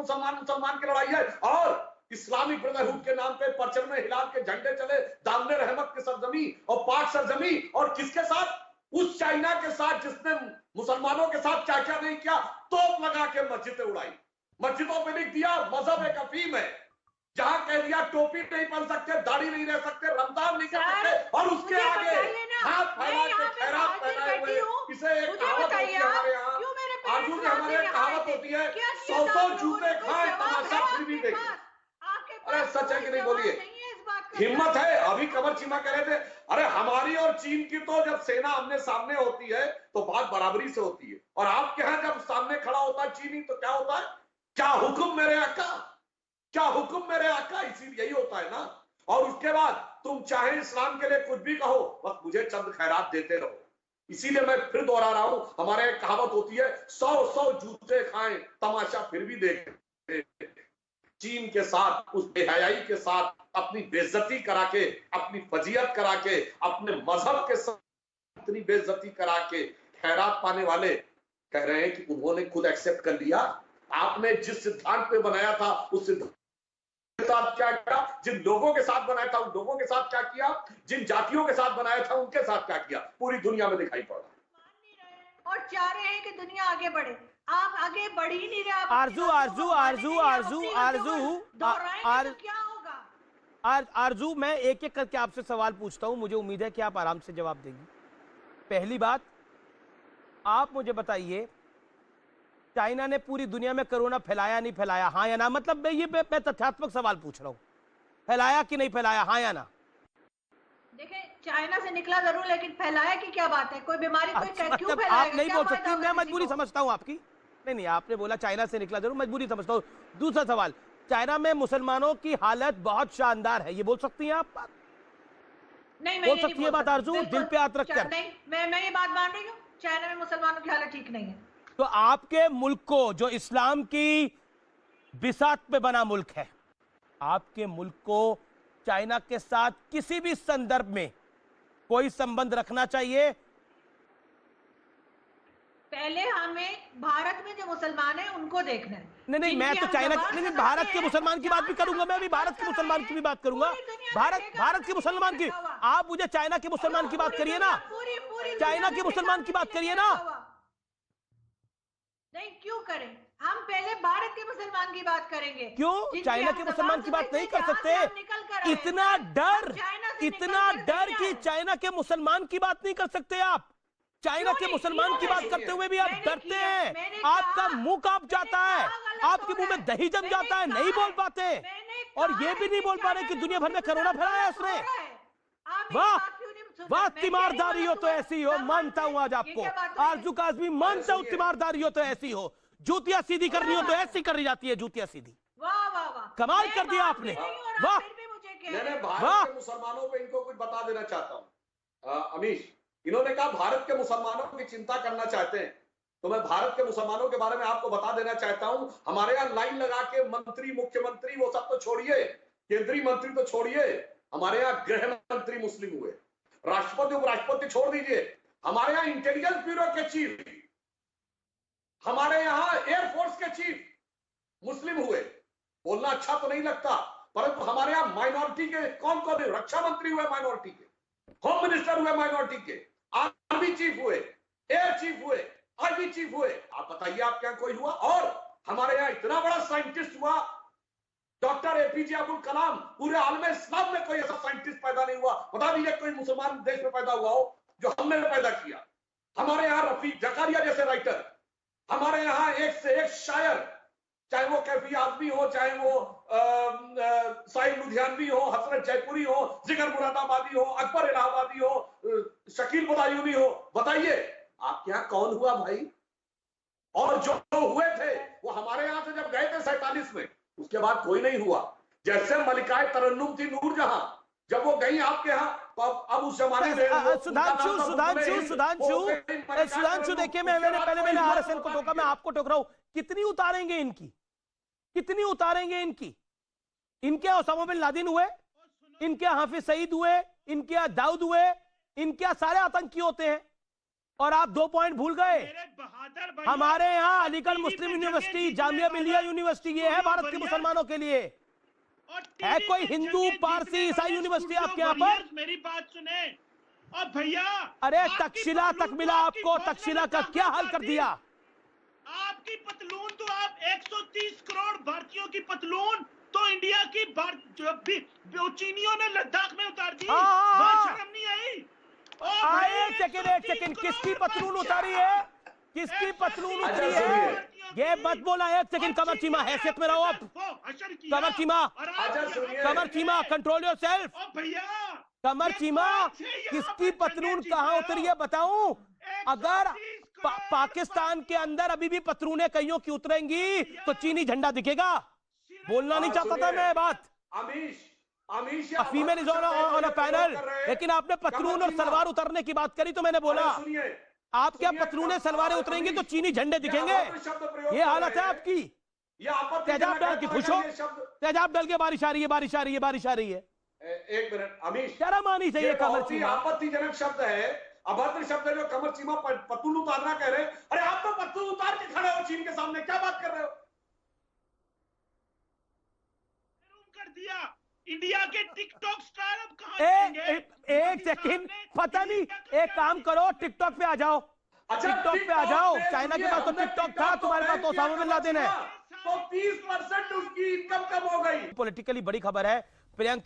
मुसलमान की लड़ाई है। और इस्लामिक ब्रदरहुड के नाम पे परचम में हिलाल के झंडे चले दामने रहमत की सरजमी और पाक सरजमी, और किसके साथ? उस चाइना के साथ जिसने मुसलमानों के साथ क्या क्या नहीं किया। तोप लगा के मस्जिदें उड़ाई, मस्जिदों पे लिख दिया मजहब एक अफीम है, जहां कह दिया टोपी नहीं पहन सकते, दाढ़ी नहीं रह सकते, रमजान नहीं कर सकते, और उसके आगे हाथ फैला के खैरात फैलाए हुए। इसे एक कहावत होती है हमारे यहाँ, आजू की हमारे कहावत होती है, 100 जूते खाए तमाशा फिर भी देखे। अरे सच है कि नहीं बोलिए? हिम्मत है। अभी कमर चीमा कह रहे थे, अरे हमारी और चीन की तो जब सेना आमने सामने होती है तो बात बराबरी से होती है, और आपके यहां जब सामने खड़ा होता है चीनी तो क्या होता है? क्या हुक्म मेरे आका, क्या हुक्म मेरे आका, इसीलिए यही होता है ना। और उसके बाद तुम चाहे इस्लाम के लिए कुछ भी कहो, बस मुझे चंद खैरात देते रहो। इसीलिए मैं फिर दोहरा रहा हूं, हमारे एक कहावत होती है, 100 जूते खाएं तमाशा फिर भी देखें। चीन के साथ, उस बेहयाई के साथ अपनी बेइज्जती करा के, अपनी फजीयत करा के, अपने मजहब के साथ इतनी बेइज्जती करा के खैरात पाने वाले कह रहे हैं कि उन्होंने खुद एक्सेप्ट कर लिया। आपने जिस सिद्धांत पे बनाया था उस सिद्धांत के साथ क्या किया, जिन लोगों के साथ बनाया था उन लोगों के साथ क्या किया, जिन जातियों के साथ बनाया था उनके साथ क्या किया, पूरी दुनिया में दिखाई पड़ा। और चाह रहे हैं कि दुनिया आगे बढ़े, आप आगे बढ़ ही नहीं रहे। आरजू क्या होगा? आरजू, मैं एक एक करके आपसे सवाल पूछता हूं, मुझे उम्मीद है कि आप आराम से जवाब देंगी। पहली बात, आप मुझे बताइए, चाइना ने पूरी दुनिया में कोरोना फैलाया नहीं फैलाया, हाँ या ना? मतलब मैं तथ्यात्मक सवाल पूछ रहा हूं, फैलाया कि नहीं फैलाया, हाँ या ना? देखिए, चाइना से निकला जरूर, लेकिन फैलाया की क्या बात है? कोई बीमारी कोई क्यों फैलाएगा? आप नहीं बोल सकती, मैं मजबूरी समझता हूं आपकी। नहीं, आपने बोला चाइना से निकला जरूर, मजबूरी समझता हूं। दूसरा सवाल, चाइना में मुसलमानों की हालत बहुत शानदार है, ये बोल सकती हैं आप? नहीं, बोल सकती है बात आरजू, दिल पे हाथ रखकर? नहीं, मैं ये बात मान रही हूँ, चाइना में मुसलमानों की हालत ठीक नहीं है। तो आपके मुल्क को, जो इस्लाम की बिसात पे बना मुल्क है, आपके मुल्क को चाइना के साथ किसी भी संदर्भ में कोई संबंध रखना चाहिए? पहले हमें भारत में जो मुसलमान हैं उनको देखना है। नहीं, मैं तो चाइना, नहीं, भारत के मुसलमान की बात भी करूंगा, मैं अभी भारत के मुसलमान की भी बात करूंगा। भारत के मुसलमान की, आप मुझे चाइना के मुसलमान की बात करिए ना, चाइना के मुसलमान की बात करिए ना। नहीं, क्यों करें? हम पहले भारत के मुसलमान की बात करेंगे। क्यों चाइना के मुसलमान की बात नहीं कर सकते? इतना डर कि चाइना के मुसलमान की बात नहीं कर सकते आप? चाइना के मुसलमान की बात करते हुए भी आप डरते हैं, आपका मुंह कांप जाता है, आपके मुंह में दही जम जाता है, नहीं बोल पाते, और ये भी नहीं बोल पा रहे कि दुनिया भर में कोरोना फैलाया उसने। वाह, तीमारदारी हो तो ऐसी हो, मानता हूं आज आपको। आरजू काज़मी, मानता हूं तीमारदारी हो तो ऐसी हो, जूतियां सीधी करनी हो तो ऐसी करी जाती है, जूतियां सीधी। वाह वाह वाह, कमाल कर दिया आपने। वाह, मैं भारत के मुसलमानों पे इनको कुछ बता देना चाहता हूं। अमीश, इन्होंने कहा भारत के मुसलमानों की चिंता करना चाहते हैं, तो मैं भारत के मुसलमानों के बारे में आपको बता देना चाहता हूं। हमारे यहाँ लाइन लगा के मंत्री, मुख्यमंत्री, वो सब तो छोड़िए, केंद्रीय मंत्री तो छोड़िए, हमारे यहाँ गृह मंत्री मुस्लिम हुए, राष्ट्रपति उपराष्ट्रपति छोड़ दीजिए, हमारे यहाँ इंटेलिजेंस ब्यूरो के चीफ, हमारे यहाँ एयरफोर्स के चीफ मुस्लिम हुए। बोलना अच्छा तो नहीं लगता, परंतु हमारे यहाँ माइनॉरिटी के कौन कौन है? रक्षा मंत्री हुए माइनॉरिटी के, होम मिनिस्टर हुए माइनॉरिटी के, आर्मी चीफ हुए, एयर चीफ हुए, आर्मी चीफ हुए। आप बताइए आप क्या कोई हुआ? और हमारे यहाँ इतना बड़ा साइंटिस्ट हुआ, डॉक्टर एपीजे अब्दुल कलाम, पूरे आलम इस्लाम में कोई ऐसा साइंटिस्ट पैदा नहीं हुआ। बता दीजिए कोई मुसलमान देश में पैदा हुआ हो जो हमने पैदा किया। हमारे यहाँ रफीक जकारिया जैसे राइटर, हमारे यहाँ एक से एक शायर, चाहे वो कैफी आजमी हो, चाहे वो साहिब लुधियानवी हो, हसरत जयपुरी हो, जिगर मुरादाबादी हो, अकबर इलाहाबादी हो, शकील बदायूनी हो। बताइए आपके यहाँ कौन हुआ भाई? और जो हुए थे वो हमारे यहाँ से जब गए थे 47 में, उसके बाद कोई नहीं हुआ। जैसे मलिकाए तरन्नुम थी नूरजहां, जब वो गई आपके यहाँ, तो अब उस जमाने में सुधांशु देखिए, मैंने आरएसएन को टोका, मैं आपको टोक रहा हूं। कितनी उतारेंगे इनकी, कितनी उतारेंगे इनकी? इनके ओसामा बिन लादेन हुए, इनके हाफिज सईद हुए, इनके दाऊद हुए, इनके सारे आतंकी होते हैं। और आप 2 पॉइंट भूल गए। मेरे बहादुर भैया, हमारे यहाँ अलीगढ़ टीवी मुस्लिम पे यूनिवर्सिटी, जंगे जामिया जीतने मिलिया वाला यूनिवर्सिटी, ये है भारत के वॉरियर। मुसलमानों के लिए। और है टीवी कोई पे हिंदू, जंगे पारसी, जीतने ईसाई वाले यूनिवर्सिटी स्टूडियो आपके यहाँ पर? वॉरियर्स, मेरी बात सुने। और भैया, अरे आपकी तक्षशिला पतलून तक तो मिला आपकी आपको, फौज ने तक्षशिला का लद्दाख क्या में हाल उतार कर दी। दिया? आपकी पतलून तो आप 130 करोड़ भारतीयों की पतलून तो इंडिया की जो भी चीनियों ने लद्दाख में उतार दी। हाँ। बहुत शर्म नहीं आई? ओ भाई, एक सेकंड 130 किसकी करोड़ पतलून बच्चा। उतारी है? किसकी पतलून उतरी है? ये मत बोला, एक सेकंड कमर चीमा, हैसियत में रहो आप। कमर चीमा, कमर चीमा, कंट्रोल योरसेल्फ। भैया, कमर चीमा, किसकी पतलून कहां उतरी है बताऊं? अगर पाकिस्तान के अंदर अभी भी पतलूनें कईयों की उतरेंगी तो चीनी झंडा दिखेगा। बोलना नहीं चाहता था मैं बात। आमिश female is on a panel, लेकिन आपने पतलून और सलवार उतरने की बात करी तो मैंने बोला आप क्या पतलूनें सलवारें उतरेंगी तो चीनी झंडे दिखेंगे? ये हालत है आपकी। तेजाब डाल के खुश हो, तेजाब डाल के बारिश आ रही है, बारिश आ रही है, बारिश आ रही है। एक मिनट अमीश, शर्म आनी चाहिए कमर बहुत ही चीमा। आपत्तिजनक शब्द है, अभद्र शब्द है जो कमर चीमा पतलून उतारना कह रहे हैं। अरे आप तो पतलून उतार के खड़े हो चीन के सामने, क्या बात कर रहे हो? कर दिया इंडिया के टिकटॉक स्टार अब कहां जाएंगे? एक सेकंड, पता नहीं, एक काम करो टिकटॉक पे आ जाओ। अच्छा, टिकटॉक पे आ जाओ। चाइना के पास तो टिकटॉक था, तुम्हारे पास तो ओसामा बिन लादेन है। तो 30% उसकी इनकम कम हो गई। पॉलिटिकली बड़ी खबर है, प्रियंका